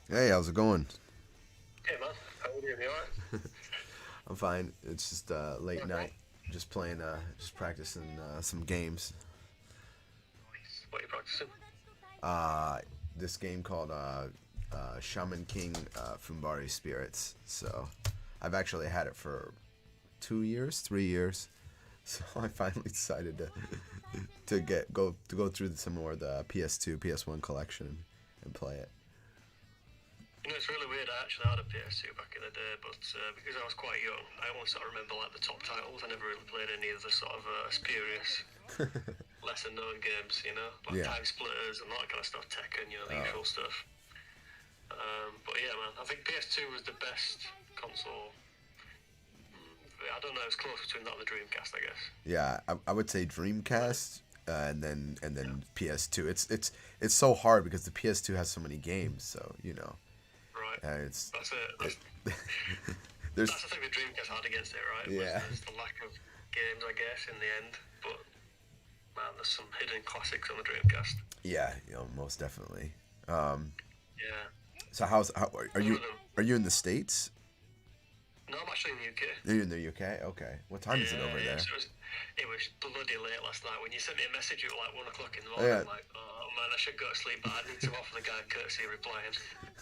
Hey, how's it going? Hey man, how are you doing? You alright? I'm fine. It's just late night. Just playing, just practicing some games. Nice. What are you practicing? Uh, this game called Shaman King FunbariSpirits. So I've actually had it for 2 years, 3 years. So I finally decided to go through some more of the PS2, PS1 collection and play it. You know, it's really weird. I actually had a PS2 back in the day, but because I was quite young, I only sort of remember like the top titles. I never really played any of the sort of spurious, lesser known games. You know, like Yeah. Time Splitters and that kind of stuff, Tekken. You know, the Oh. usual stuff. But yeah, man, I think PS2 was the best console. I don't know. It's close between that and the Dreamcast, I guess. Yeah, I would say Dreamcast, and Yeah. then PS2. It's so hard because the PS2 has so many games. So Right. it's That's it. it, That's there's that's the thing the Dreamcast had against it, right? Was yeah there's the lack of games, I guess, in the end. But man, there's some hidden classics on the Dreamcast. yeah most definitely. Um, Yeah, so how one of them. are you in the States? No, I'm actually in the UK. Are you in the UK? Okay. What time is it Yeah, over yeah. there? So it was bloody late last night. When you sent me a message at like 1 o'clock in the Oh, morning, yeah. I'm like, oh man, I should go to sleep, but I need to offer the guy courtesy replying.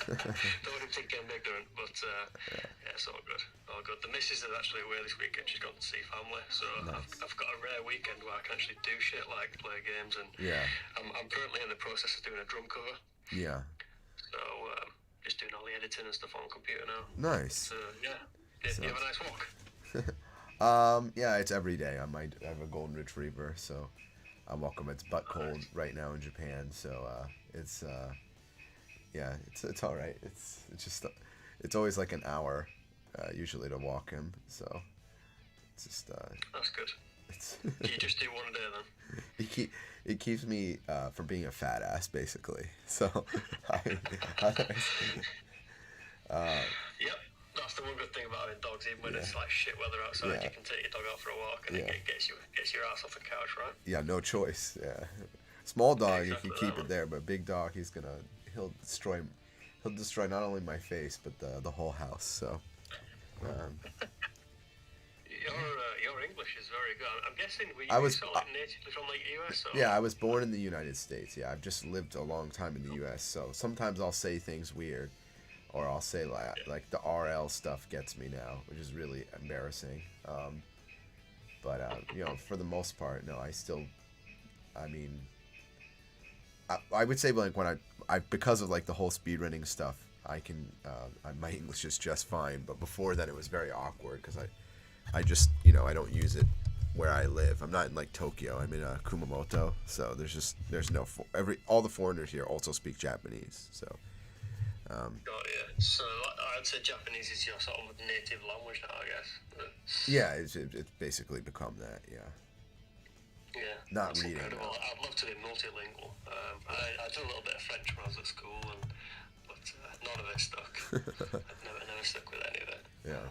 Don't want him thinking I'm ignorant, but yeah, it's all good. All good. The missus is actually away this weekend. She's gone to see family, so Nice. I've got a rare weekend where I can actually do shit like play games, and Yeah. I'm currently in the process of doing a drum cover, Yeah. so just doing all the editing and stuff on the computer now. But Nice. yeah, you have Sounds. a nice walk. Yeah, it's every day. I have a golden retriever, so I'm welcome. It's butt cold Nice. right now in Japan, so it's yeah, it's all right. It's just it's always like an hour usually to walk him, so it's just That's good. it's Do you just do one a day then? it keeps me from being a fat ass basically. So I, I uh, Yep. That's the one good thing about having dogs. Even when yeah it's like shit weather outside, yeah you can take your dog out for a walk, and it yeah gets your ass off the couch, right? yeah no choice. Yeah, small dog you can Exactly that keep it one. there, but big dog he'll destroy he'll destroy not only my face but the whole house. So um, Your English is very good. I'm guessing I were you was sort of like natively from like US or? yeah, I was born in the United States. Yeah, I've just lived a long time in the U.S. So sometimes I'll say things weird, or I'll say Yeah. like the RL stuff gets me now, which is really embarrassing. But for the most part, no, I still, I mean, I would say like when I because of like the whole speedrunning stuff, I can my English is just fine. But before then, it was very awkward because I just I don't use it where I live. I'm not in like Tokyo. I'm in Kumamoto, so there's no every all the foreigners here also speak Japanese. So Got you. So I'd say Japanese is your sort of native language now, I guess. yeah, it's basically become that. Yeah, Yeah, not that's reading incredible. though. I'd love to be multilingual. I did a little bit of French when I was at school, but none of it stuck. I've never stuck with any of it. Yeah,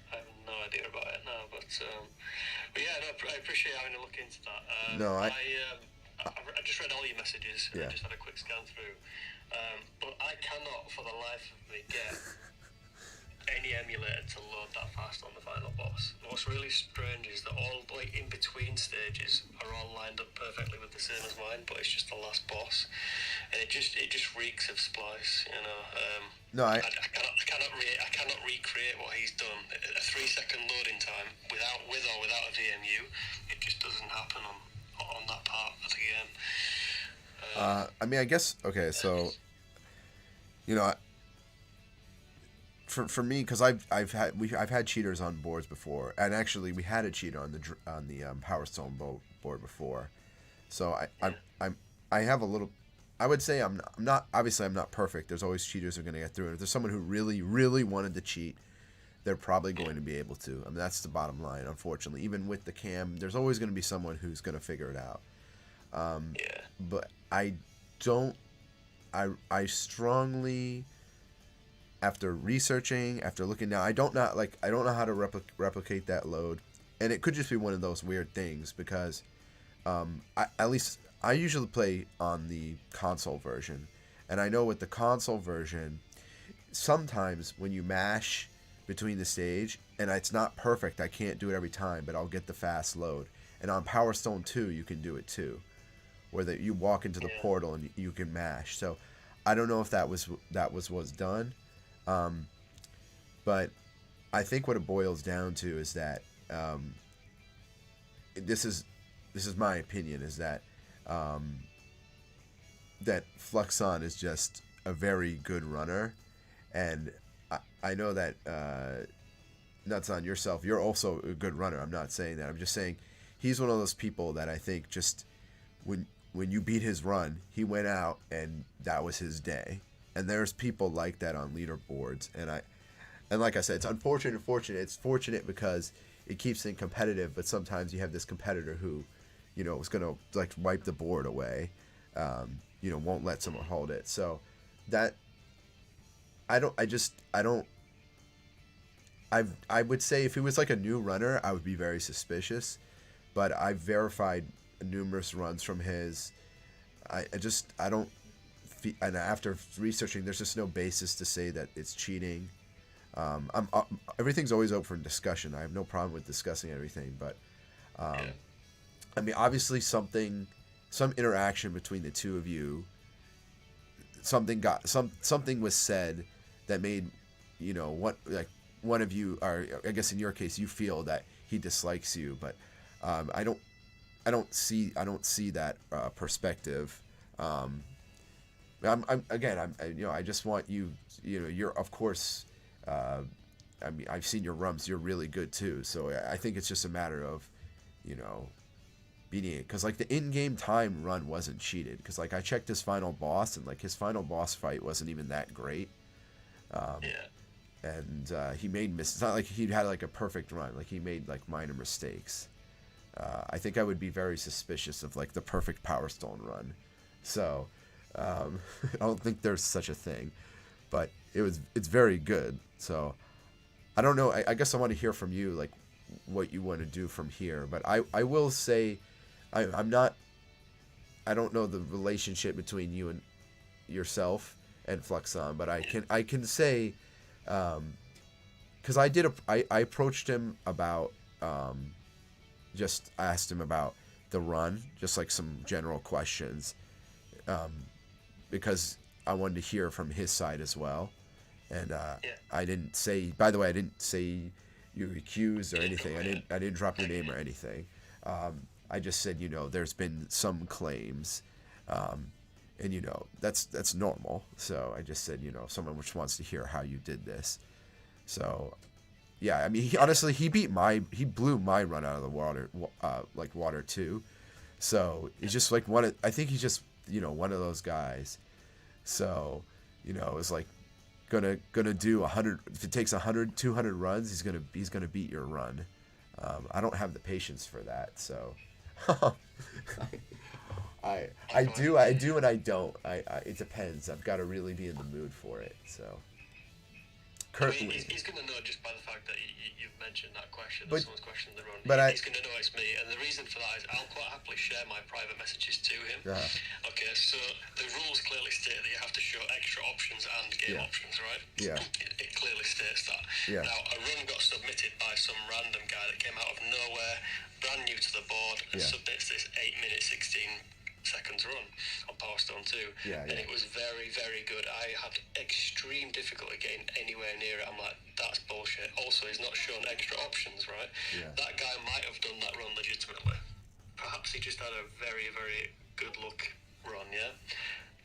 I have no idea about it now, but yeah, no, I appreciate having a look into that. no, I just read all your messages and I yeah. just had a quick scan through, but I cannot for the life of me get any emulator to load that fast on the final boss. What's really strange is that all like in between stages are all lined up perfectly with the same as mine, but it's just the last boss, and it just reeks of splice, you know. No, I cannot recreate what he's done. A 3 second loading time with or without a VMU, it just doesn't happen on that part of the game. I mean, I guess okay. So you know, for me, because I've had cheaters on boards before, and actually we had a cheater on the Power Stone board before. So Yeah, I have a little. I would say I'm not obviously I'm not perfect. There's always cheaters who are going to get through. And if there's someone who really wanted to cheat, they're probably going to be able to. I mean that's the bottom line. Unfortunately, even with the cam, there's always going to be someone who's going to figure it out. yeah, But I don't. I strongly after researching, after looking now, I don't know how to replicate that load, and it could just be one of those weird things because at least I usually play on the console version, And I know with the console version, sometimes when you mash between the stage, and it's not perfect, I can't do it every time, but I'll get the fast load. And on Power Stone 2, you can do it too, where that you walk into the portal and you can mash. So I don't know if that was done, but I think what it boils down to is that this is my opinion, is that that Fluxon is just a very good runner, and I know that nuts on yourself, you're also a good runner. I'm not saying that. I'm just saying he's one of those people that I think just when you beat his run, he went out and that was his day. And there's people like that on leaderboards, and like I said, it's unfortunate and fortunate. It's fortunate because it keeps it competitive, but sometimes you have this competitor who, you know, is gonna like wipe the board away. You know, won't let someone hold it. So that I would say if he was like a new runner, I would be very suspicious. But I've verified numerous runs from his. I don't. And after researching, there's just no basis to say that it's cheating. Everything's always open for discussion. I have no problem with discussing everything, but I mean, obviously some interaction between the two of you. Something was said that made, you know, one of you, or I guess in your case, you feel that he dislikes you, but I don't see that perspective. I just want you, you know, you're of course. I mean, I've seen your runs. You're really good too. So I think it's just a matter of, you know, beating it. Because like the in-game time run wasn't cheated. Because like I checked his final boss, and like his final boss fight wasn't even that great. And he made mistakes. It's not like he had like a perfect run. Like he made like minor mistakes. I think I would be very suspicious of like the perfect Power Stone run. So I don't think there's such a thing. But it's very good. So I don't know. I guess I want to hear from you, like what you want to do from here. But I will say, I don't know the relationship between you and yourself and Fluxon, but I can say, because I approached him about, just asked him about the run, just like some general questions, because I wanted to hear from his side as well. And I didn't say, by the way, I didn't say you were accused or anything. I didn't drop your name or anything. I just said, you know, there's been some claims, and you know, that's normal. So I just said, you know, someone which wants to hear how you did this. So yeah, I mean, he blew my run out of the water, like water too. So he's just like I think he's just, you know, one of those guys. So, you know, it's like gonna do 100. If it takes 100, 200 runs, he's gonna beat your run. I don't have the patience for that. So I do and I don't. It depends. I've got to really be in the mood for it. So. I mean, he's going to know just by the fact that you've mentioned that question, that someone's questioned the run. He's going to know it's me, and the reason for that is I'll quite happily share my private messages to him. Okay, so the rules clearly state that you have to show extra options and game options, right? Yeah. It clearly states that. Yeah. Now, a run got submitted by some random guy that came out of nowhere, brand new to the board, and submits this 8-minute 16-seconds run on Power Stone 2, and it was very, very good. I had extreme difficulty getting anywhere near it. I'm like, that's bullshit. Also, he's not shown extra options, right? That guy might have done that run legitimately. Perhaps he just had a very, very good luck run,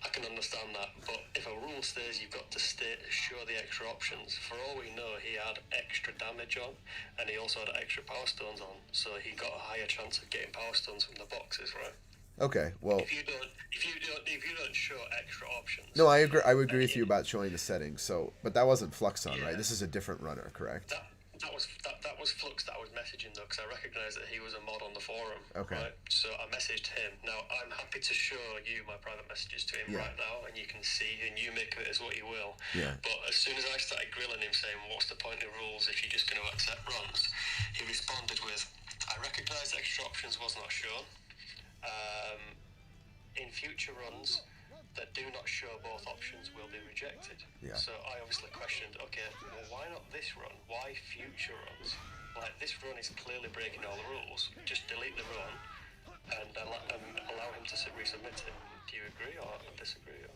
I can understand that, but if a rule says you've got to show the extra options, for all we know, he had extra damage on, and he also had extra Power Stones on, so he got a higher chance of getting Power Stones from the boxes, right? Okay, well. If you don't show extra options. No, I agree. I would agree with you about showing the settings. So, but that wasn't Fluxon, right? This is a different runner, correct? That was Flux that I was messaging though, because I recognised that he was a mod on the forum. Okay. Right? So I messaged him. Now I'm happy to show you my private messages to him right now, and you can see, and you make of it as what you will. Yeah. But as soon as I started grilling him, saying, "What's the point of rules if you're just going to accept runs?" he responded with, "I recognise extra options was not shown. In future runs, that do not show both options will be rejected. Yeah. So I obviously questioned, okay, well, why not this run? Why future runs? Like, this run is clearly breaking all the rules. Just delete the run and allow him to resubmit it. Do you agree or disagree?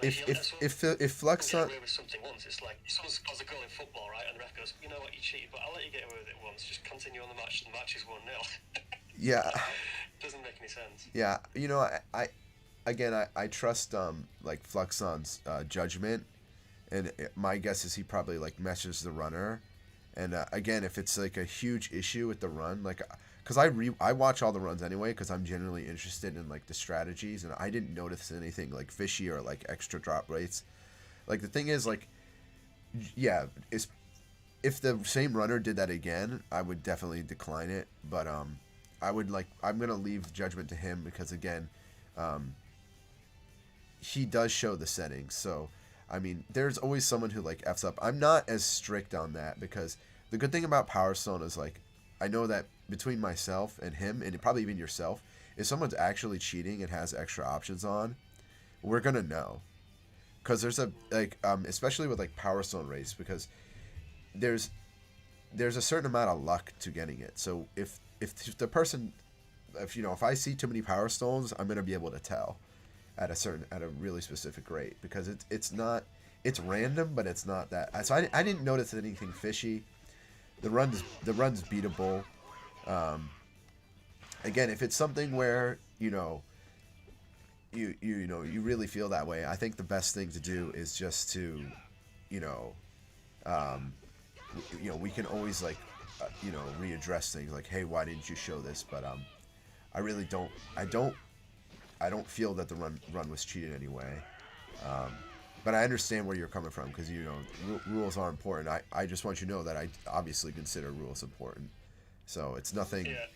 If Fluxon away with something once, it's like someone scores a goal in football, right? And the ref goes, you know what, you cheated, but I'll let you get away with it once. Just continue on the match. The match is 1-0. Yeah. Doesn't make any sense. Yeah, you know, I trust like Fluxon's judgment, and my guess is he probably like meshes the runner, and again, if it's like a huge issue with the run, like, because I watch all the runs anyway, because I'm generally interested in like the strategies, and I didn't notice anything like fishy or like extra drop rates. Like the thing is, like, yeah, is if the same runner did that again, I would definitely decline it, but I'm gonna leave judgment to him, because again, he does show the settings. So, I mean, there's always someone who like f's up. I'm not as strict on that, because the good thing about Power Stone is like, I know that between myself and him, and probably even yourself, if someone's actually cheating and has extra options on, we're gonna know, because there's a like especially with like Power Stone race, because there's a certain amount of luck to getting it. So if the person, if I see too many Power Stones, I'm gonna be able to tell at a really specific rate, because it's random, but it's not that. So I didn't notice anything fishy. The run's beatable. Again, if it's something where you really feel that way, I think the best thing to do is just to we can always like readdress things, like, hey, why didn't you show this? But I really don't feel that the run was cheated anyway. But I understand where you're coming from, because rules are important. I just want you to know that I obviously consider rules important. So it's nothing. Yeah.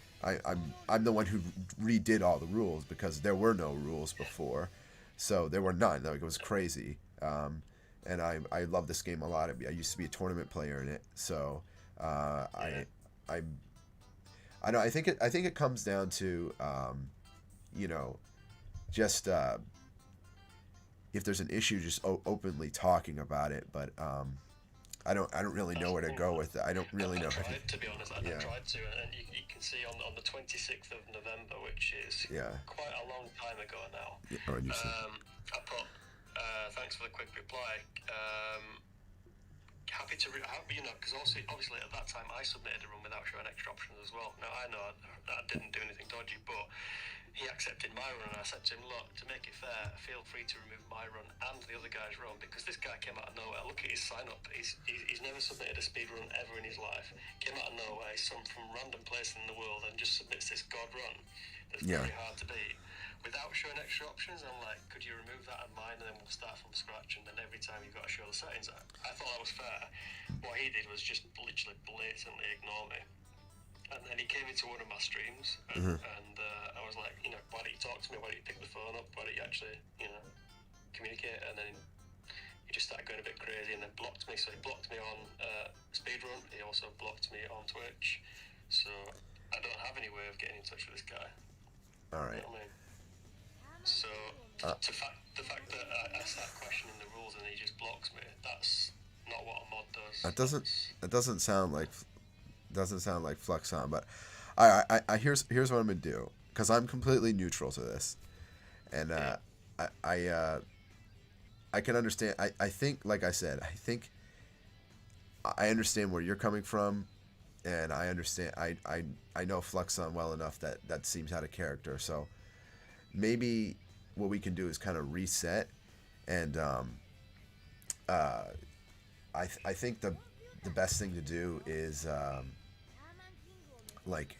I'm the one who redid all the rules, because there were no rules before, so there were none. Like, it was crazy. And I love this game a lot. I used to be a tournament player in it, so I know. I think it comes down to just if there's an issue, just openly talking about it. But I don't really know where to go with it. I don't really know. To be honest, I tried to, and you can see on the 26th of November, which is quite a long time ago now. Yeah, I put thanks for the quick reply. Happy to, because obviously at that time I submitted a run without showing extra options as well. Now I know that I didn't do anything dodgy, but he accepted my run, and I said to him, look, to make it fair, feel free to remove my run and the other guy's run, because this guy came out of nowhere. Look at his sign up. He's never submitted a speed run ever in his life. Came out of nowhere. He's from random place in the world and just submits this god run that's very hard to beat without showing extra options. I'm like, could you remove that and mine, and then we'll start from scratch, and then every time you've got to show the settings. I thought that was fair. What he did was just literally blatantly ignore me. And then he came into one of my streams, and I was like, why don't you talk to me? Why don't you pick the phone up? Why don't you actually, communicate? And then he just started going a bit crazy, and then blocked me. So he blocked me on Speedrun. He also blocked me on Twitch. So I don't have any way of getting in touch with this guy. All right. You know what I mean? So the fact that I start questioning the rules and he just blocks me, that's not what a mod does. That doesn't sound like Fluxon, but I here's what I'm gonna do, because I'm completely neutral to this, and I can understand. I think, like I said, I understand where you're coming from, and I understand. I know Fluxon well enough that seems out of character. So maybe what we can do is kind of reset, and I think the best thing to do is like,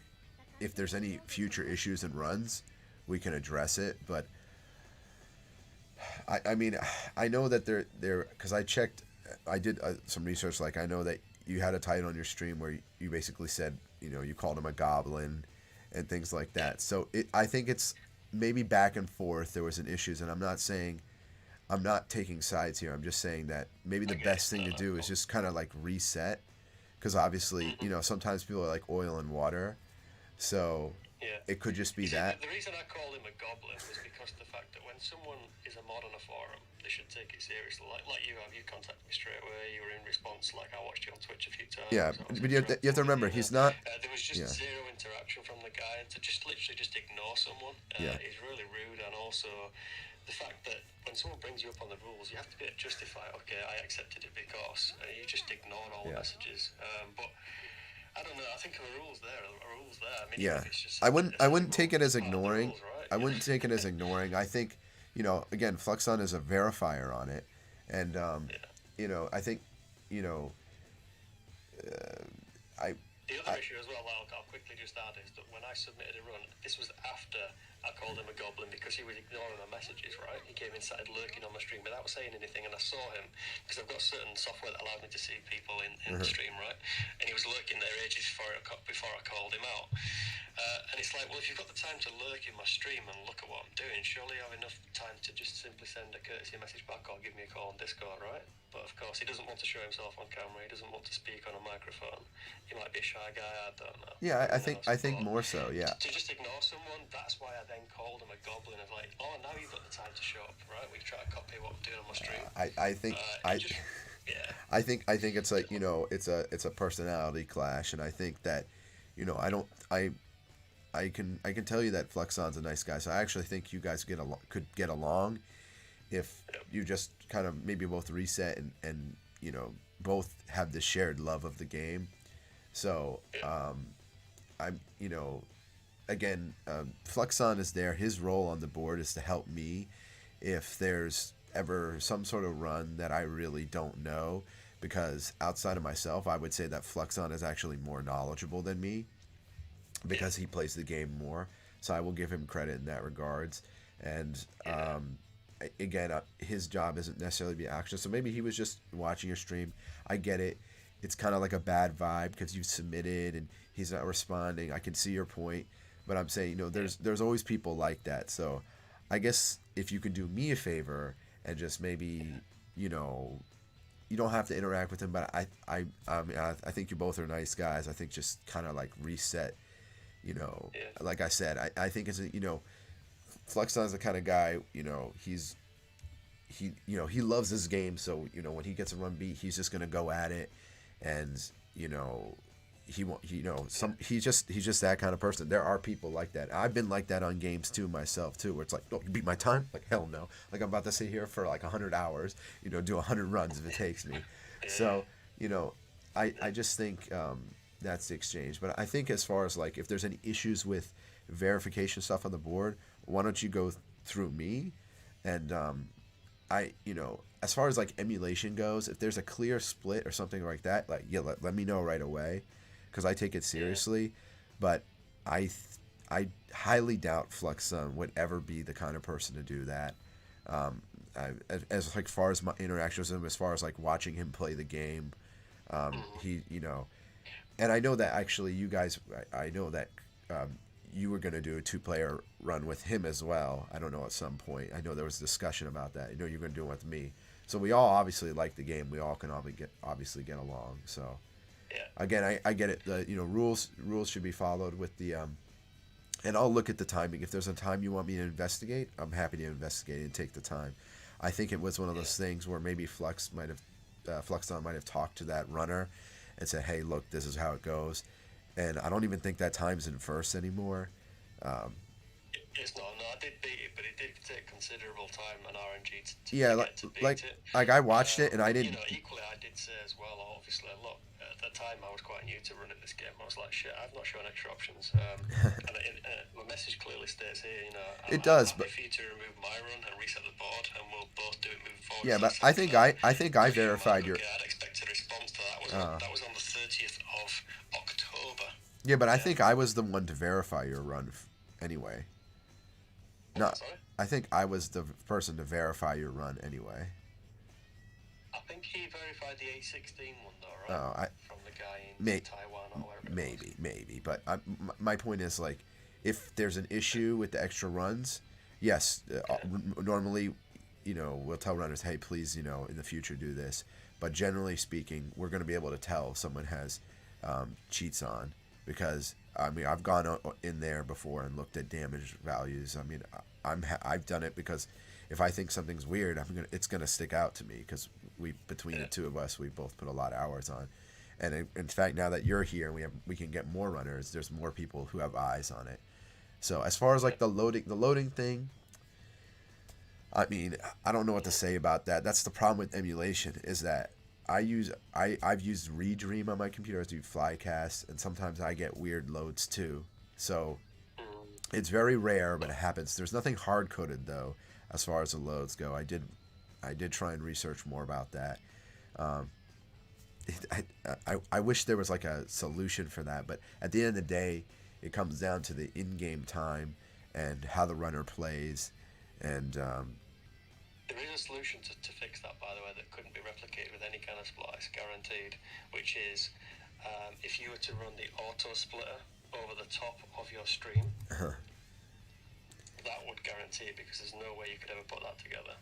if there's any future issues and runs, we can address it. But I mean, I know that there, because I did some research. Like, I know that you had a title on your stream where you basically said, you called him a goblin and things like that. So I think it's maybe back and forth. There was an issues, and I'm not taking sides here. I'm just saying that maybe the best thing to do is just kind of like reset, because obviously, sometimes people are like oil and water. So Yeah. it could just be You see, that. the reason I called him a goblin was because of the fact that when someone is a mod on a forum, they should take it seriously. Like you have, you contacted me straight away. You were in response. Like I watched you on Twitch a few times. Yeah, I was but you have to remember, he's not. There was just Yeah. zero interaction from the guy, and to just literally just ignore someone Yeah. is really rude. And also, the fact that when someone brings you up on the rules, you have to be able to justify. Okay, I accepted it because you just ignored all the Yeah. messages. But I don't know. I think the rules there. Are rules there. I mean, Yeah, it's just, I wouldn't take it as part of the ignoring. rules, right? I wouldn't take it as ignoring. I think, again, Fluxon is a verifier on it, and I think, I The other issue as well, I'll quickly just add, is that when I submitted a run, this was after I called him a goblin because he was ignoring my messages, right? He came inside lurking on my stream without saying anything, and I saw him because I've got certain software that allowed me to see people in the stream, right? And he was lurking there ages before I called him out. And it's like, well, if you've got the time to lurk in my stream and look at what I'm doing, surely you have enough time to just simply send a courtesy message back or give me a call on Discord, right? But of course, he doesn't want to show himself on camera. He doesn't want to speak on a microphone. He might be a shy guy. I don't know. yeah, I think more so. Yeah, To just ignore someone, that's why I then called him a goblin of like, oh, now you've got the time to show up, right? We try to copy what I'm doing on my stream. I think Yeah. I think it's like it's a personality clash, and I think that I can tell you that Fluxon's a nice guy, so I actually think you guys could get along if you just kind of maybe both reset and both have the shared love of the game. So I'm again, Fluxon is there. His role on the board is to help me if there's ever some sort of run that I really don't know, because outside of myself, I would say that Fluxon is actually more knowledgeable than me because he plays the game more. So I will give him credit in that regards. And again, his job isn't necessarily to be action. So maybe he was just watching your stream. I get it. It's kind of like a bad vibe because you submitted and he's not responding. I can see your point, but I'm saying there's always people like that. So I guess if you could do me a favor and just maybe you don't have to interact with him, but I think you both are nice guys. I think just kind of like reset. Like I said, I think it's Fluxon's the kind of guy, he loves his game, so when he gets a run beat, he's just gonna go at it, and he won't, he's just that kind of person. There are people like that. I've been like that on games too myself too, where it's like, oh, you beat my time? Like hell no. Like I'm about to sit here for like 100 hours, do 100 runs if it takes me. So I just think that's the exchange. But I think as far as like if there's any issues with verification stuff on the board, why don't you go through me? And as far as like emulation goes, if there's a clear split or something like that, like let me know right away, because I take it seriously. But I highly doubt Fluxon would ever be the kind of person to do that. As like far as my interactions with him, as far as like watching him play the game, he and I know that actually you guys, I know that you were going to do a 2-player run with him as well. I don't know, at some point. I know there was discussion about that. I know you're going to do it with me. So we all obviously like the game. We all can obviously get along. So again, I get it. The rules should be followed with the and I'll look at the timing. If there's a time you want me to investigate, I'm happy to investigate and take the time. I think it was one of those things where maybe Fluxon might have talked to that runner and said, hey, look, this is how it goes. And I don't even think that time's in first anymore. It's not. No, I did beat it, but it did take considerable time and RNG to beat it. Like I watched it and I didn't. Equally, I did say as well. Obviously, look, at the time I was quite new to running this game. I was like, shit, I've not shown extra options. And my message clearly states here. It does, I'm but happy for you to remove my run and reset the board, and we'll both do it moving forward. Yeah, but I think I verified your. I'd expect a response to that. That was on the 30th of October. Yeah, but I think I was the one to verify your run anyway. No, I think I was the person to verify your run anyway. I think he verified the 816 one though, right? From the guy in Taiwan or wherever. Maybe. But my point is, like, if there's an issue with the extra runs, yes, normally, we'll tell runners, hey, please, in the future do this. But generally speaking, we're going to be able to tell if someone has cheats on, because I mean, I've gone in there before and looked at damage values. I mean, I've done it because if I think something's weird, it's gonna stick out to me because between the two of us, we both put a lot of hours on. And in fact, now that you're here, we can get more runners. There's more people who have eyes on it. So as far as like the loading thing, I mean, I don't know what to say about that. That's the problem with emulation is that I've used Redream on my computer. I do Flycast, and sometimes I get weird loads too. So it's very rare, but it happens. There's nothing hard coded though, as far as the loads go. I did try and research more about that. I wish there was like a solution for that, but at the end of the day, it comes down to the in-game time and how the runner plays, and there is a solution to fix that, by the way, that couldn't be replicated with any kind of splice, guaranteed, which is if you were to run the auto splitter over the top of your stream, that would guarantee it because there's no way you could ever put that together.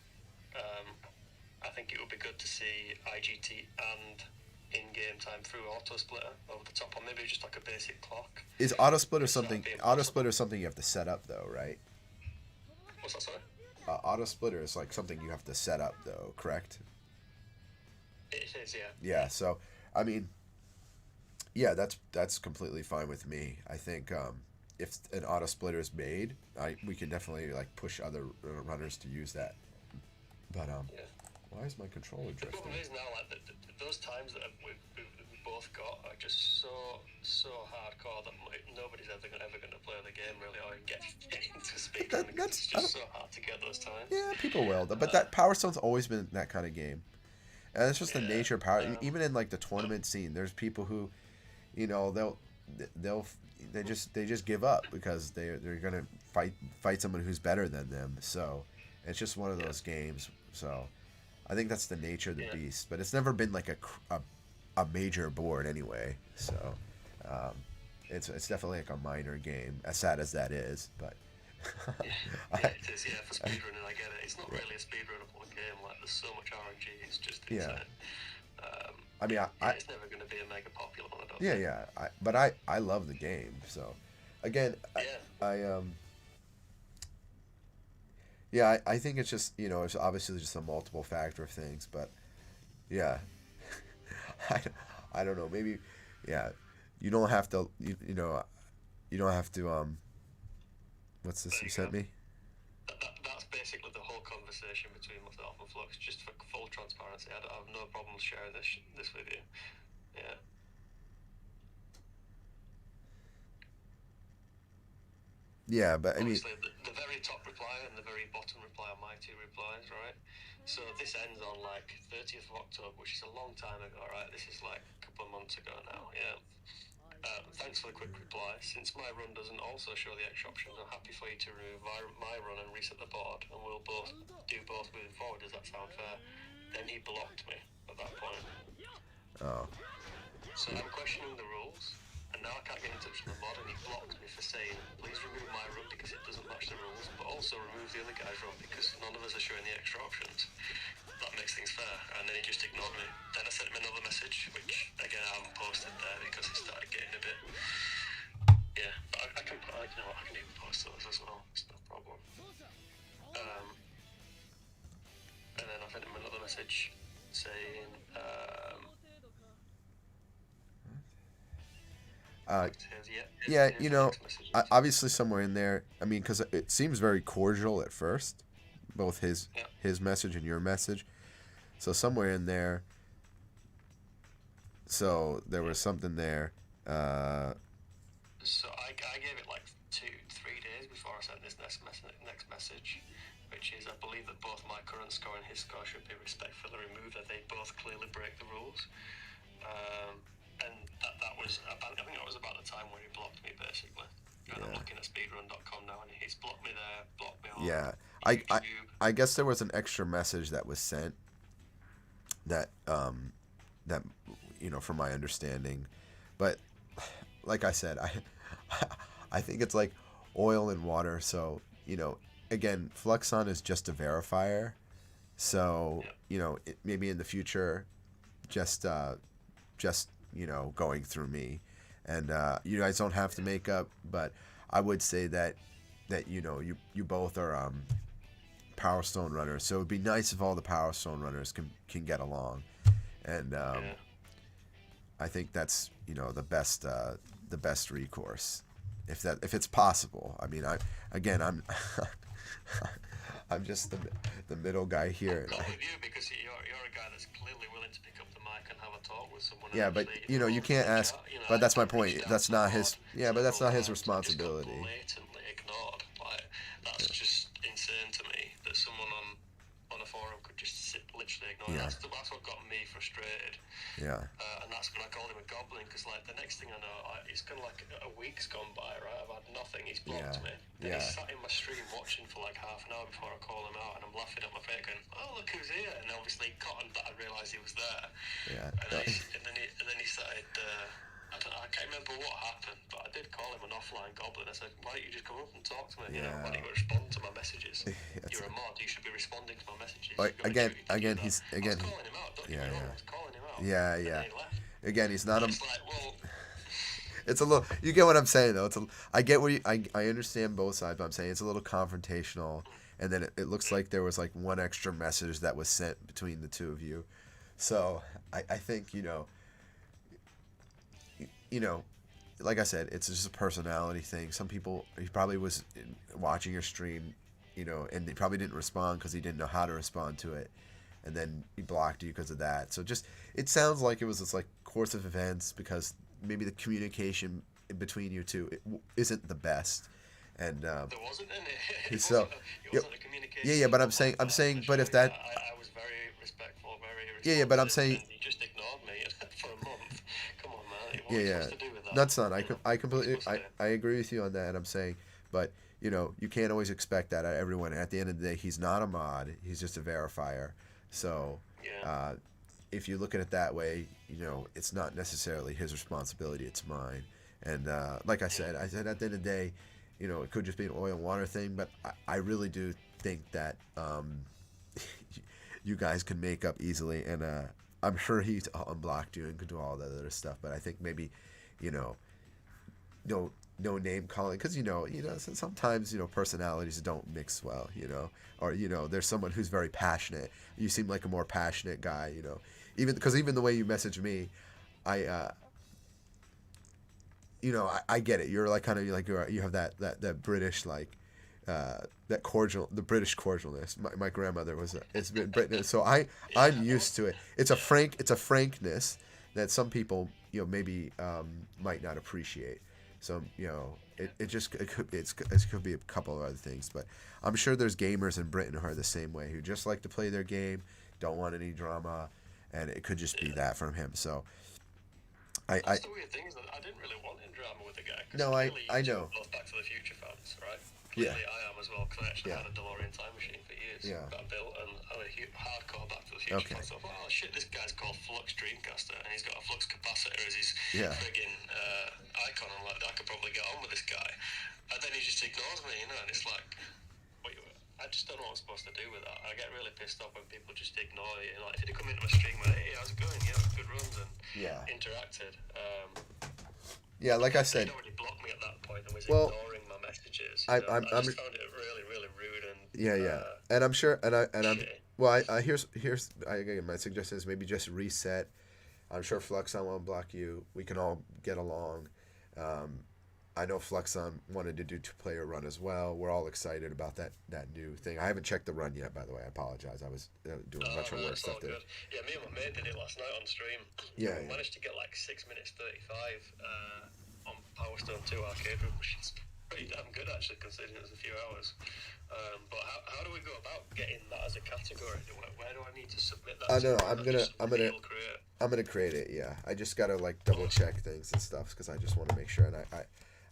I think it would be good to see IGT and in-game time through auto splitter over the top, or maybe just like a basic clock. Is auto splitter something? Auto splitter is something you have to set up though, right? What's that, sorry? Auto splitter is like something you have to set up though, correct? It is, yeah. Yeah. So I mean, yeah, that's completely fine with me. I think if an auto splitter is made, we can definitely like push other runners to use that. But yeah. Why is my controller drifting? The problem is now, like those times that we both got are just so hardcore that nobody's ever going to play the game really, or get into speed. It's just so hard to get those times. Yeah, people will, but that Power Stone's always been that kind of game, and it's just the nature of Power. Even in like the tournament scene, there's people who, you know, they just give up because they're gonna fight someone who's better than them. So it's just one of those games. So I think that's the nature of the beast, but it's never been like a major board anyway. So it's definitely like a minor game, as sad as that is. But it is. Yeah, for speedrunning, I get it. It's not really a speedrunnable game. Like there's so much RNG, it's just insane. I mean, it's never going to be a mega popular one. I don't think. But I love the game. So again, I think it's just, you know, it's obviously just a multiple factor of things, but yeah, I don't know, maybe, you don't have to, you don't have to, what's this you sent me? That's basically the whole conversation between myself and Flux, just for full transparency. I have no problem sharing this with you. Yeah. Yeah, but I mean, obviously the very top reply and the very bottom reply are my two replies, right? So this ends on like 30th of October, which is a long time ago, right? This is like a couple of months ago now, yeah. Thanks for the quick reply. Since my run doesn't also show the extra options, I'm happy for you to remove my run and reset the board, and we'll both do both moving forward. Does that sound fair? Then he blocked me at that point. Oh. So I'm questioning the rules, and now I can't get in touch with the mod, and he blocked me for saying, please remove my run because it doesn't match the rules, but also remove the other guy's run because none of us are showing the extra options. That makes things fair, and then he just ignored me. Then I sent him another message, which again I haven't posted there because it started getting a bit. Yeah, but I can even post those as well. It's no problem. And then I sent him another message saying. You know, obviously somewhere in there. I mean, because it seems very cordial at first, both his message and your message. So somewhere in there. So there was something there. So I gave it like 2-3 days before I sent this next message, which is I believe that both my current score and his score should be respectfully removed. That they both clearly break the rules. And that was, I think that was about the time when he blocked me, basically. And I'm looking at speedrun.com now, and he's blocked me there, blocked me on YouTube. I guess there was an extra message that was sent that, you know, from my understanding. But, like I said, I think it's like oil and water. So, you know, again, Fluxon is just a verifier. So, you know, maybe in the future, just you know, going through me, and you guys don't have to make up, but I would say that you both are Power Stone runners, so it'd be nice if all the Power Stone runners can get along, and I think that's the best recourse if it's possible. I mean, I'm I'm just the middle guy here. I'm with you because you're a guy that's clearly willing to pick up the mic and have a talk with someone. Yeah, but you can't ask. But that's my point. That's not his. Yeah, but that's not his responsibility. Blatantly ignored. Like that's just insane to me that someone on a forum could just literally ignore. Yeah. That's what got me frustrated. Yeah. And that's when I called him a goblin because like the next thing I know, it's kind of like a week's gone by, right? I've had nothing. He's blocked me. Then he sat in my stream watching for like half an hour before I call him out, and I'm laughing at my face going, "Oh, look who's here!" And obviously he cottoned that I realised he was there. Yeah. And then he started. I can't remember what happened, but I did call him an offline goblin. I said, "Why don't you just come up and talk to me? Why don't you respond to my messages? You're a mod. You should be responding to my messages." Again, I was calling him out. Don't get me wrong, I was calling him out. Yeah. And then he left. Again, he's not a. It's like, well. It's a little. You get what I'm saying, though. I get what I understand both sides, but I'm saying it's a little confrontational, and then it looks like there was like one extra message that was sent between the two of you. So I think like I said, it's just a personality thing. Some people, he probably was watching your stream, and they probably didn't respond because he didn't know how to respond to it, and then he blocked you because of that. So it sounds like it was this like course of events because maybe the communication between you two isn't the best, and there wasn't any. It so wasn't a communication. yeah, but I'm saying, but if that, I was very respectful, very yeah, but I'm saying, and he just ignored me for a month. Come on, man. What yeah, supposed to do with that? that's not. I completely, I agree with you on that. And I'm saying, but you can't always expect that out of everyone. At the end of the day, he's not a mod. He's just a verifier. So, if you look at it that way, it's not necessarily his responsibility. It's mine. And like I said at the end of the day, it could just be an oil and water thing. But I really do think that you guys can make up easily. And I'm sure he's unblocked you and could do all that other stuff. But I think maybe, no name calling, because sometimes personalities don't mix well, or there's someone who's very passionate. You seem like a more passionate guy, even the way you message me, I get it. You're like kind of like you have that British like that cordial, the British cordialness. My grandmother it's been British, so I'm used to it. It's a frankness that some people maybe might not appreciate. So it could be a couple of other things, but I'm sure there's gamers in Britain who are the same way, who just like to play their game, don't want any drama, and it could just be that from him. So That's the weird thing is that I didn't really want any drama with the guy. No, I know. Both Back to the Future fans, right? Yeah. Clearly I am as well, because I actually had a DeLorean time machine for years. Yeah. That I built, and I'm a hardcore Back to the Future fan. So I thought, oh shit, this guy's called Flux Dreamcaster, and he's got a flux capacitor as his friggin' icon. I'm like, I could probably get on with this guy. And then he just ignores me, and it's like, I just don't know what I'm supposed to do with that. I get really pissed off when people just ignore you. Like, if they come into my stream and hey, how's it going? Yeah, good runs, and interacted. Yeah, like I said, he already blocked me at that point and was ignoring my messages. I just found it really, really rude and and I'm sure, here's again, my suggestion is maybe just reset. I'm sure Fluxon won't block you. We can all get along. I know Fluxon wanted to do 2-player run as well. We're all excited about that new thing. I haven't checked the run yet, by the way. I apologize. I was doing a bunch of work stuff there. Yeah, me and my mate did it last night on stream. Yeah, we managed to get like 6 minutes 35 on Power Stone 2 arcade room, which is pretty damn good actually, considering it was a few hours. But how do we go about getting that as a category? Where do I need to submit that? I'm gonna create it. Yeah, I just gotta like double check things and stuff because I just want to make sure, and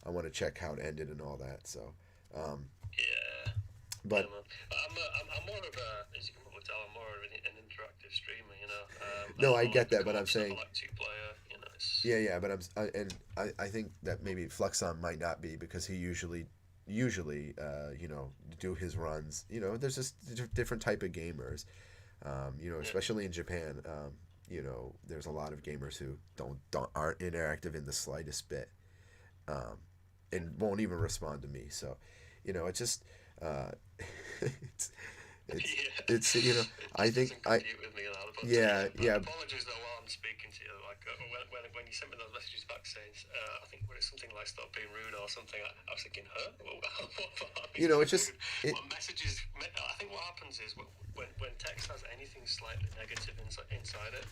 I want to check how it ended and all that. So, but I'm more of a, as you can probably tell, I'm more of an interactive streamer. No, I get that, but I'm saying, like 2-player. Yeah, but I think that maybe Fluxon might not be because he usually do his runs. There's just different type of gamers. Especially in Japan. there's a lot of gamers who aren't interactive in the slightest bit, and won't even respond to me. So, it's just it's it's I It think doesn't compute with me that. But yeah, yeah. apologies though while I'm speaking to you. Like when you sent me those messages back saying, I think it's something like stop being rude or something. I was thinking, huh? It's just what messages? I think what happens is when text has anything slightly negative inside it,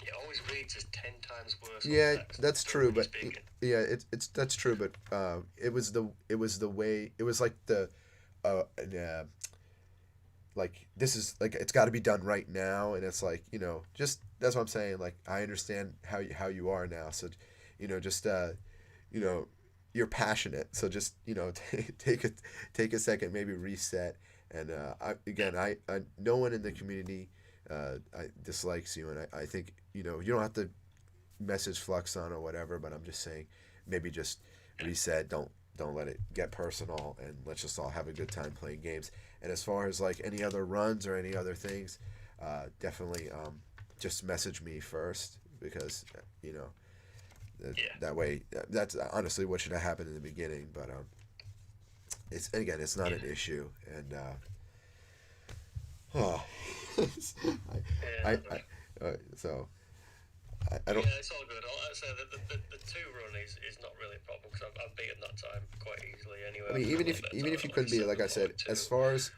it always reads as 10 times worse. yeah, On text that's than true, when you're but speaking. yeah, it's that's true, but it was the way, it was like the uh, uh like, this is like, it's got to be done right now, and it's like, just, that's what I'm saying, like, I understand how you are now, so, just you know you're passionate, so just, take a second, maybe reset. And no one in the community dislikes you, and I think, you don't have to message Flux on or whatever, but I'm just saying, maybe just reset. Don't let it get personal, and let's just all have a good time playing games. And as far as like any other runs or any other things, definitely, just message me first, because Yeah. that way, that's honestly what should have happened in the beginning. But it's not an issue. And oh, Yeah. so I don't. Yeah, it's all good. I'll say that the two run is not really a problem because I've beaten that time quite easily anyway. I mean, even if you couldn't beat it, like I said, as far as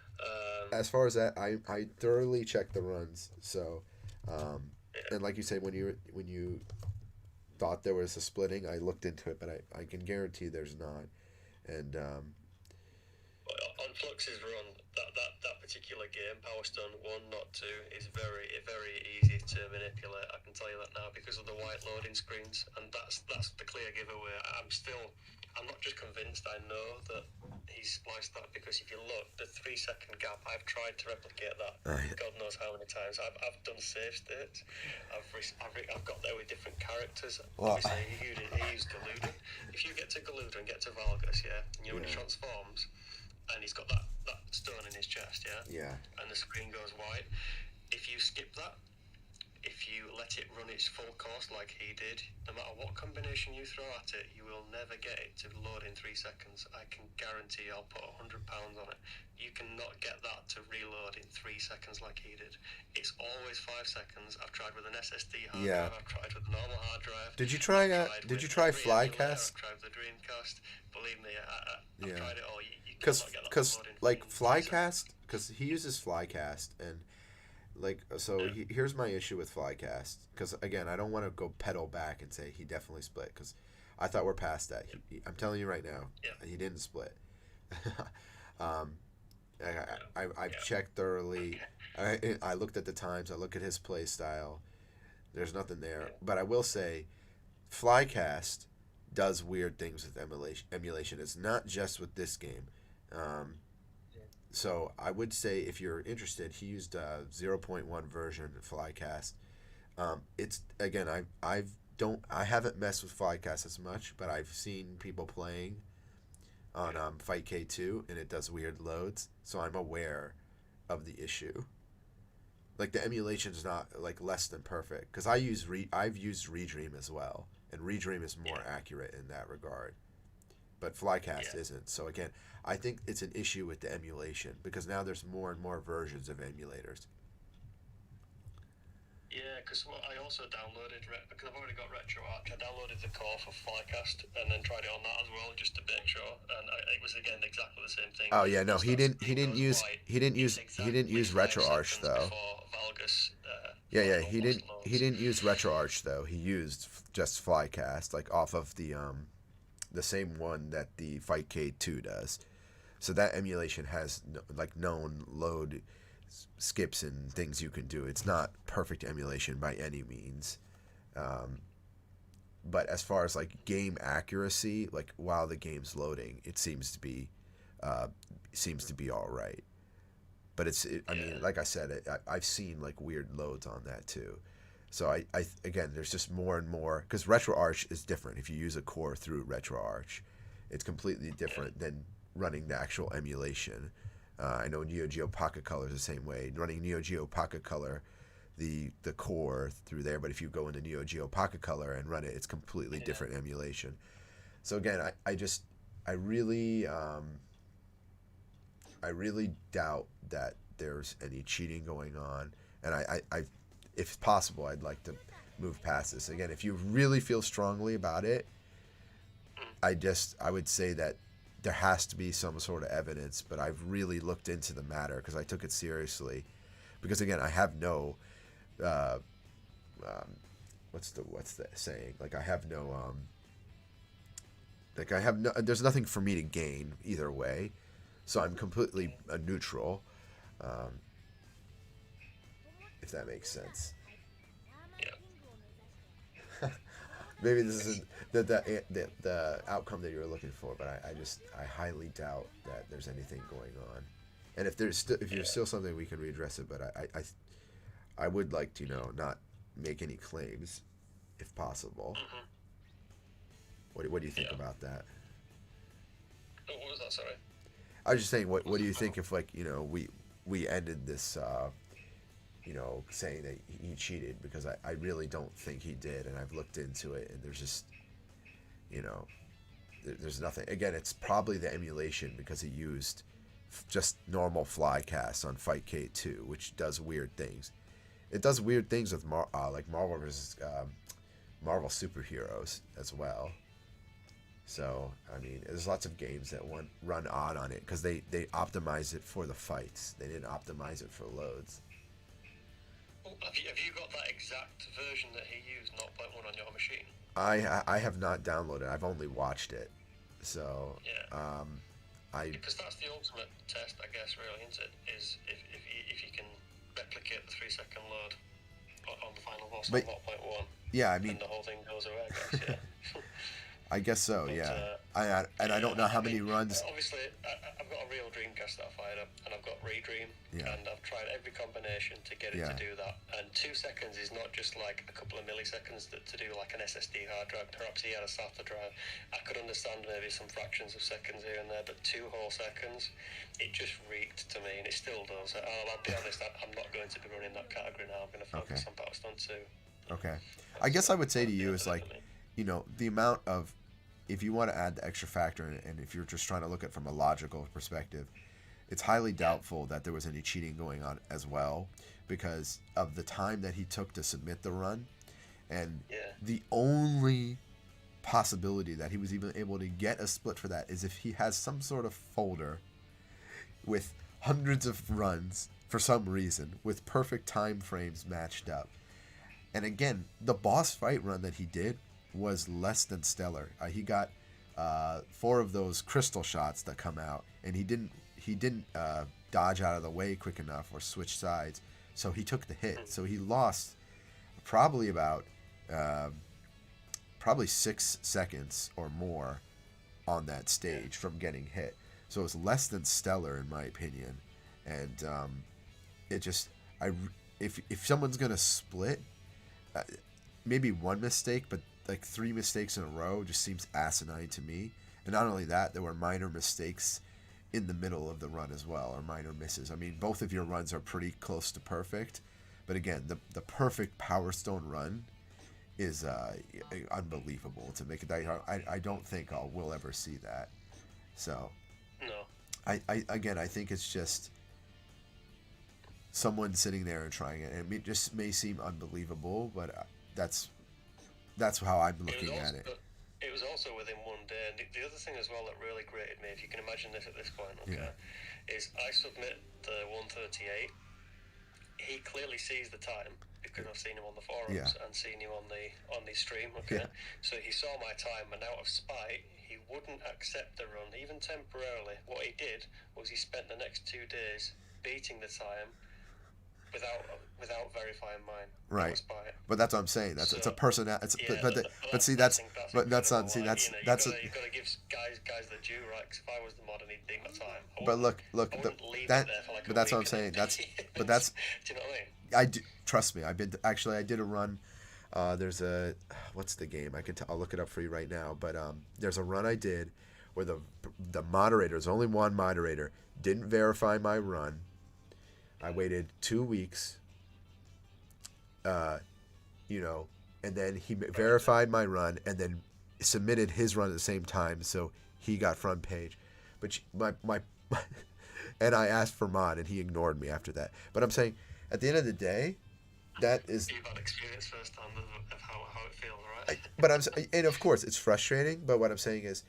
that, I thoroughly checked the runs. So, and like you said, when you thought there was a splitting, I looked into it, but I can guarantee there's not. And on Flux's run, that particular game, Power Stone 1, not 2, is very very easy to manipulate. I can tell you that now because of the white loading screens, and that's the clear giveaway. I'm not just convinced. I know that he's spliced that because if you look, the 3-second gap, I've tried to replicate that. God knows how many times. I've done save states. I've got there with different characters. Well, Obviously, he used Galuda. If you get to Galuda and get to Valgus, when he transforms, and he's got that stone in his chest, yeah, and the screen goes white. If you skip that, if you let it run its full course like he did, no matter what combination you throw at it, you will never get it to load in 3 seconds. I can guarantee I'll put £100 on it. You cannot get that to reload in 3 seconds like he did. It's always 5 seconds. I've tried with an SSD hard drive. I've tried with a normal hard drive. Did you try Flycast? I've tried with the Dreamcast. Believe me, I've tried it all. You Because cannot get that to load in like 3 seconds. Flycast, because he uses Flycast, and like, so here's my issue with Flycast, because again, I don't want to go pedal back and say he definitely split, because I thought we're past that. I'm telling you right now, he didn't split. I've checked thoroughly. I looked at the times. I look at his play style. There's nothing there. But I will say, Flycast does weird things with emulation. It's not just with this game. So I would say, if you're interested, he used a 0.1 version of Flycast. It's, again, I haven't messed with Flycast as much, but I've seen people playing on Fight K2, and it does weird loads, so I'm aware of the issue. Like, the emulation is not like less than perfect, because I've used Redream as well, and Redream is more accurate in that regard, but Flycast isn't. So again, I think it's an issue with the emulation, because now there's more and more versions of emulators. Yeah, because I also downloaded, because I've already got RetroArch, I downloaded the core for Flycast and then tried it on that as well, just to make sure, and it was again exactly the same thing. Oh yeah, no, he didn't use RetroArch though. Valgus, Yeah, he didn't use RetroArch though. He used just Flycast, like off of the same one that the Fight K2 does. So that emulation has known load skips and things you can do. It's not perfect emulation by any means, but as far as like game accuracy, like while the game's loading, it seems to be all right. But I mean, like I said, I've seen like weird loads on that too. So I again, there's just more and more, because RetroArch is different. If you use a core through RetroArch, it's completely different than running the actual emulation. I know Neo Geo Pocket Color is the same way. Running Neo Geo Pocket Color the core through there. But if you go into Neo Geo Pocket Color and run it, it's completely different emulation. So again, I really doubt that there's any cheating going on, and I if possible, I'd like to move past this. Again, if you really feel strongly about it, I would say that there has to be some sort of evidence, but I've really looked into the matter because I took it seriously. Because again, I have no, what's the saying? Like I have no, there's nothing for me to gain either way, so I'm completely neutral, if that makes sense. Maybe this isn't the outcome that you were looking for, but I highly doubt that there's anything going on. And if there's still something, we can readdress it. But I would like to not make any claims, if possible. Mm-hmm. What do you think about that? What was that? Sorry. I was just saying, what do you think if we ended this saying that he cheated, because I really don't think he did, and I've looked into it, and there's just there's nothing. Again, it's probably the emulation, because he used just normal fly cast on Fight K2, which does weird things. It does weird things with like Marvel vs. Marvel superheroes as well. So I mean, there's lots of games that run odd on it because they optimize it for the fights. They didn't optimize it for loads. Have you got that exact version that he used, not like one on your machine? I have not downloaded. I've only watched it. So yeah. Because that's the ultimate test, I guess, really, isn't it? Is if you can replicate the 3-second load on the final boss on 0.1. Yeah, I mean, and the whole thing goes away, I guess. Yeah. I guess so, but, yeah. I don't know how many runs. Obviously, I've got a real Dreamcast that I fired up, and I've got Redream, and I've tried every combination to get it to do that. And 2 seconds is not just like a couple of milliseconds to do like an SSD hard drive. Perhaps he had a SATA drive. I could understand maybe some fractions of seconds here and there, but 2 whole seconds, it just reeked to me, and it still does. I'll be honest, I'm not going to be running that category now. I'm going to focus on Battlestone 2. Okay. I guess I would say to you is like, the amount of, if you want to add the extra factor, and if you're just trying to look at it from a logical perspective, it's highly doubtful that there was any cheating going on as well, because of the time that he took to submit the run, and the only possibility that he was even able to get a split for that is if he has some sort of folder with hundreds of runs for some reason with perfect time frames matched up. And again, the boss fight run that he did was less than stellar. He got 4 of those crystal shots that come out, and he didn't dodge out of the way quick enough or switch sides, so he took the hit. So he lost probably about 6 seconds or more on that stage from getting hit. So it was less than stellar in my opinion, and it just if someone's gonna split, maybe one mistake, but like 3 mistakes in a row just seems asinine to me. And not only that, there were minor mistakes in the middle of the run as well, or minor misses. I mean, both of your runs are pretty close to perfect, but again, the perfect Power Stone run is unbelievable to make it. I don't think we'll ever see that. So no. I think it's just someone sitting there and trying it, and it just may seem unbelievable, but that's how I'm looking at it. It was also within one day, and the other thing as well that really grated me, if you can imagine this at this point, is I submit the 138. He clearly sees the time because I've seen him on the forums and seen him on the stream. So he saw my time, and out of spite, he wouldn't accept the run even temporarily. What he did was he spent the next 2 days beating the time without verifying mine. Right. But that's what I'm saying. It's a personality. You've got to give guys the due, right? 'Cause if I was the mod and he'd beat my time, that's what I'm saying. Do you know what I mean? Trust me. I did a run. There's what's the game? I'll look it up for you right now. But there's a run I did where the moderator, there's only one moderator, didn't verify my run. I waited 2 weeks, you know, and then he verified my run and then submitted his run at the same time, so he got front page. But my and I asked for mod and he ignored me after that. But I'm saying, at the end of the day, that is. You've had experience firsthand of how it feels, right? But and of course it's frustrating. But what I'm saying is,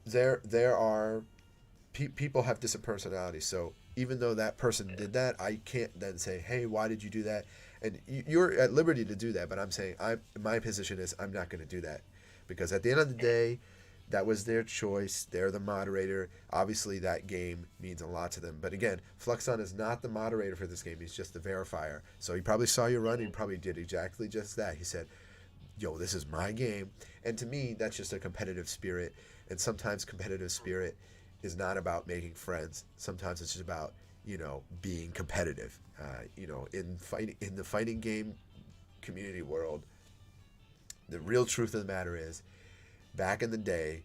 there are people have different personalities. So even though that person did that, I can't then say, hey, why did you do that? And you're at liberty to do that. But I'm saying, my position is I'm not going to do that, because at the end of the day, that was their choice. They're the moderator. Obviously, that game means a lot to them. But again, Fluxon is not the moderator for this game. He's just the verifier. So he probably saw your run. He probably did exactly just that. He said, yo, this is my game. And to me, that's just a competitive spirit. And sometimes competitive spirit is not about making friends. Sometimes it's just about, being competitive. In the fighting game community world, the real truth of the matter is, back in the day,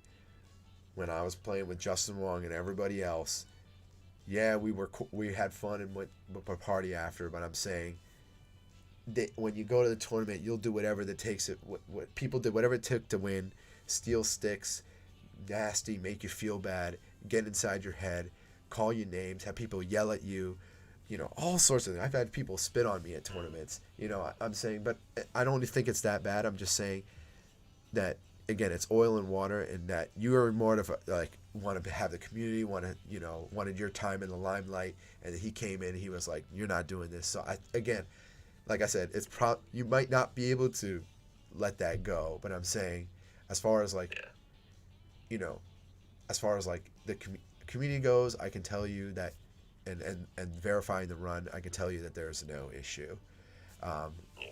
when I was playing with Justin Wong and everybody else, yeah, we had fun and went to party after. But I'm saying, when you go to the tournament, you'll do whatever that takes it. What people did, whatever it took to win, steal sticks, nasty, make you feel bad, get inside your head, call you names, have people yell at you, all sorts of things. I've had people spit on me at tournaments. I'm saying, but I don't think it's that bad. I'm just saying that, again, it's oil and water, and that you are more of want to have the community, wanted your time in the limelight, and he came in, he was like, you're not doing this. So again, like I said, you might not be able to let that go, but I'm saying, as far as the community goes, I can tell you that, and verifying the run, I can tell you that there's no issue.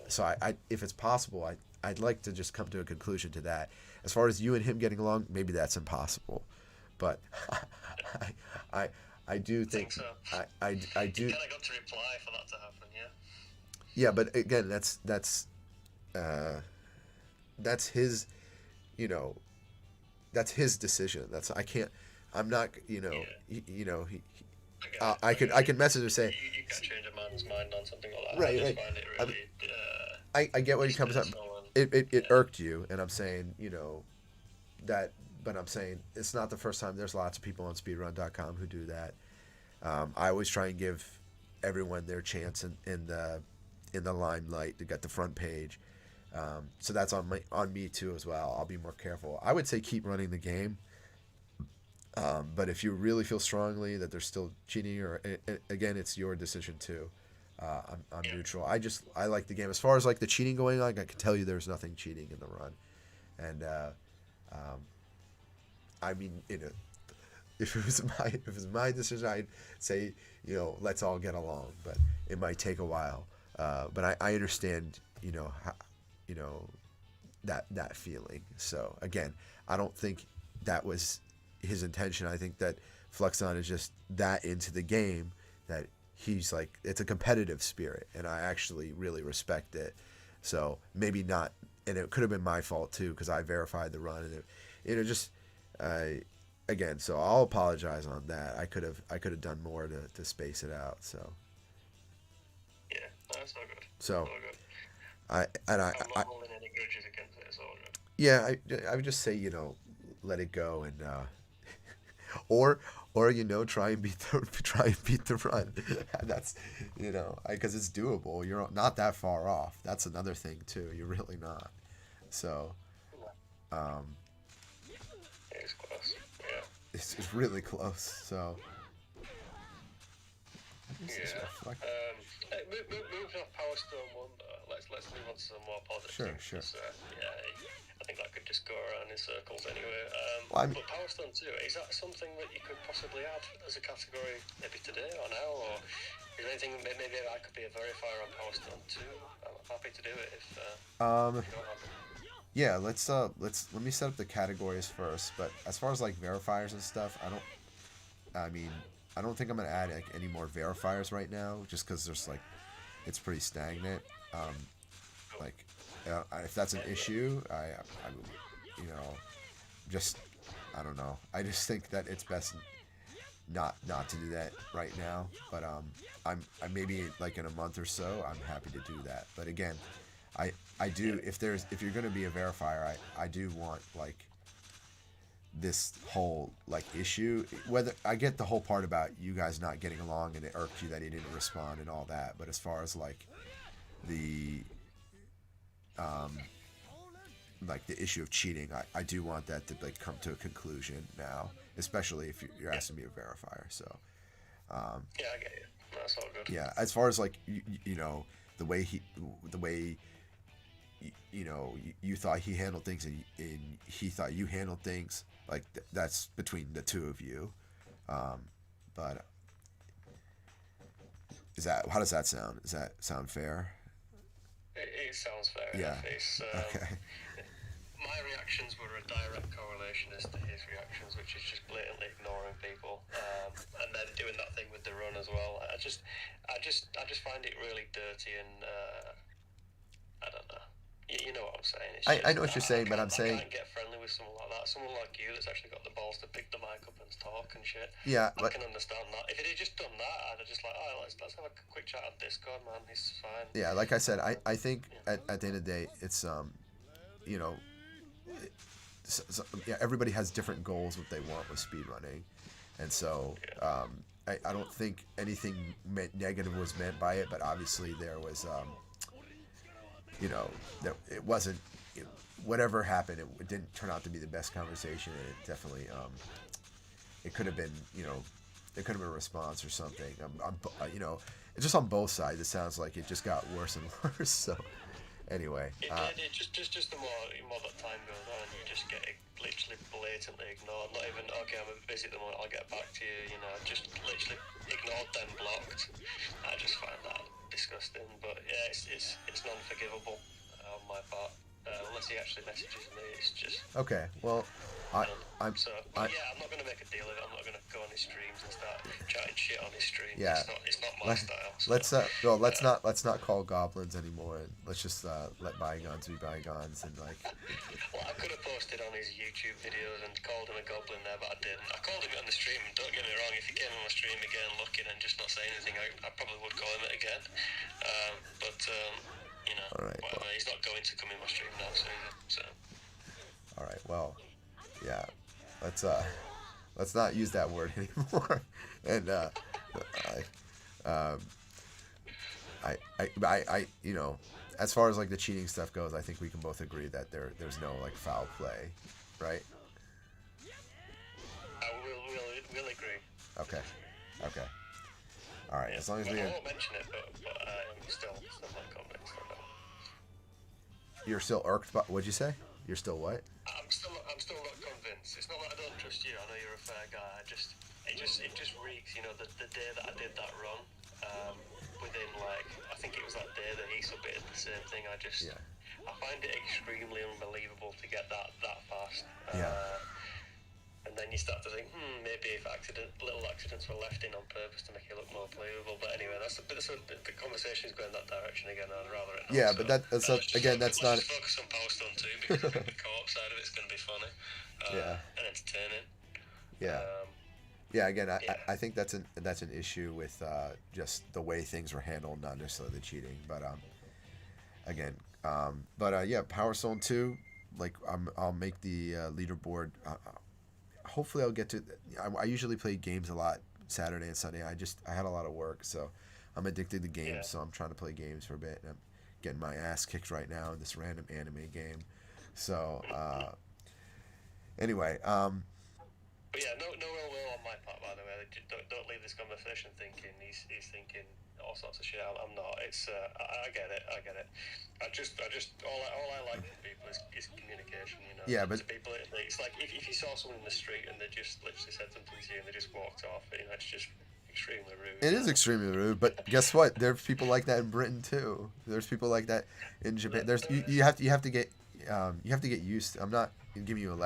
So I if it's possible, I'd like to just come to a conclusion to that. As far as you and him getting along, maybe that's impossible, but I do think so. I do. You kind of got to reply for that to happen, yeah. Yeah, but again, that's his, that's his decision. I'm not, I can message or say, you can't change a man's mind on something like that. Right, I right. just find it really, I get what he comes up. It irked you, and I'm saying, that, but I'm saying it's not the first time. There's lots of people on speedrun.com who do that. I always try and give everyone their chance in the limelight to get the front page. So that's on me too as well. I'll be more careful. I would say keep running the game. But if you really feel strongly that there's still cheating, or again, it's your decision too. I'm neutral. I like the game. As far as the cheating going on, I can tell you there's nothing cheating in the run, and I mean, if it was my decision, I'd say let's all get along, but it might take a while. But I understand that feeling. So again, I don't think that was his intention. I think that Fluxon is just that into the game that he's it's a competitive spirit, and I actually really respect it. So maybe not, and it could have been my fault too, because I verified the run, and again, so I'll apologize on that. I could have done more to space it out. So yeah, that's not good. So not good. I'm not holding any grudges against it. It's all good. Yeah, I would just say let it go, and or try and beat the run. That's because it's doable. You're not that far off. That's another thing too. You're really not. So It's close. Yeah. It's really close. So moving off Power Stone Wonder, let's move on to some more positive Sure. things. I think that could just go around in circles anyway. Well, but Power Stone 2, is that something that you could possibly add as a category maybe today or now, or is there anything maybe I could be a verifier on Power Stone 2? I'm happy to do it if you don't have it. Yeah, let me set up the categories first. But as far as verifiers and stuff, I don't think I'm gonna add any more verifiers right now, just because there's it's pretty stagnant. If that's an issue, I would, I don't know. I just think that it's best. not to do that right now. But I maybe like in a month or so, I'm happy to do that. But again, I do if you're gonna be a verifier, I do want like this whole like issue. Whether I get the whole part about you guys not getting along and it irked you that he didn't respond and all that, but as far as like the issue of cheating, I do want that to like come to a conclusion now, especially if you're asking me to verifier. So yeah, I get you. That's all good. yeah, as far as like the way you thought he handled things and he thought you handled things, like that's between the two of you. But how does that sound? Does that sound fair? It sounds fair. Yeah. Okay. My reactions were a direct correlation as to his reactions, which is just blatantly ignoring people, and then doing that thing with the run as well. I just find it really dirty, and I don't know. You know what I'm saying? I know what you're saying, but I'm saying I can't get friendly with someone like that. Someone like you that's actually got the balls to pick the mic up and talk and shit. Yeah, I can understand that. If it had just done that, I'd have just like, oh, let's have a quick chat on Discord, man. It's fine. Yeah, like I said, I think at the end of the day, it's everybody has different goals what they want with speedrunning, and so I don't think anything negative was meant by it, but obviously there was it wasn't whatever happened, it didn't turn out to be the best conversation, and it definitely it could have been there could have been a response or something. It's just on both sides. It sounds like it just got worse and worse. So anyway, it just the more that time goes on, you just get literally blatantly ignored. Not even okay, I'm busy at the moment, I'll get back to you. Just literally ignored, then blocked. I just find that disgusting. But yeah, it's non-forgivable on my part. Unless he actually messages me, it's just okay. Well, I'm not going to make a deal of it. I'm not going to go on his streams and start chatting shit on his stream. Yeah, it's not my style. So. Let's not call goblins anymore. Let's just let bygones be bygones and like. Well, I could have posted on his YouTube videos and called him a goblin there, but I didn't. I called him on the stream. Don't get me wrong. If he came on my stream again, looking and just not saying anything, I probably would call him it again. All right, whatever. well. He's not going to come in my stream now, so. All right. Well, yeah. Let's not use that word anymore. And I as far as like the cheating stuff goes, I think we can both agree that there's no like foul play, right? We'll agree. Okay. All right. Yeah. As long as I won't mention it, but I'm still not convinced on that. You're still irked by, what'd you say? You're still what? I'm still not convinced. It's not that I don't trust you. I know you're a fair guy. It just reeks. The day that I did that run, within like I think it was that day that he submitted the same thing. I find it extremely unbelievable to get that fast. And then you start to think, maybe if little accidents were left in on purpose to make it look more believable. But anyway, the conversation is going that direction again. I'd rather it not. Yeah, but that's not. Let's focus on Power Stone 2 because I think the co-op side of it's going to be funny and entertaining. Yeah. Again, I think that's an issue with just the way things were handled, not necessarily the cheating. But Power Stone 2, like I'll make the leaderboard. Hopefully I'll get to. I usually play games a lot Saturday and Sunday. I had a lot of work, so I'm addicted to games. Yeah. So I'm trying to play games for a bit, and I'm getting my ass kicked right now in this random anime game. So anyway. But yeah, no ill will on my part, by the way. Don't leave this conversation thinking he's thinking all sorts of shit. I'm not. It's I get it. I just all I like from people is communication. Yeah, but to people, it's like if you saw someone in the street and they just literally said something to you and they just walked off, it's just extremely rude. It is extremely rude, but guess what? There's people like that in Britain too. There's people like that in Japan. You have to get used to. I'm not giving you a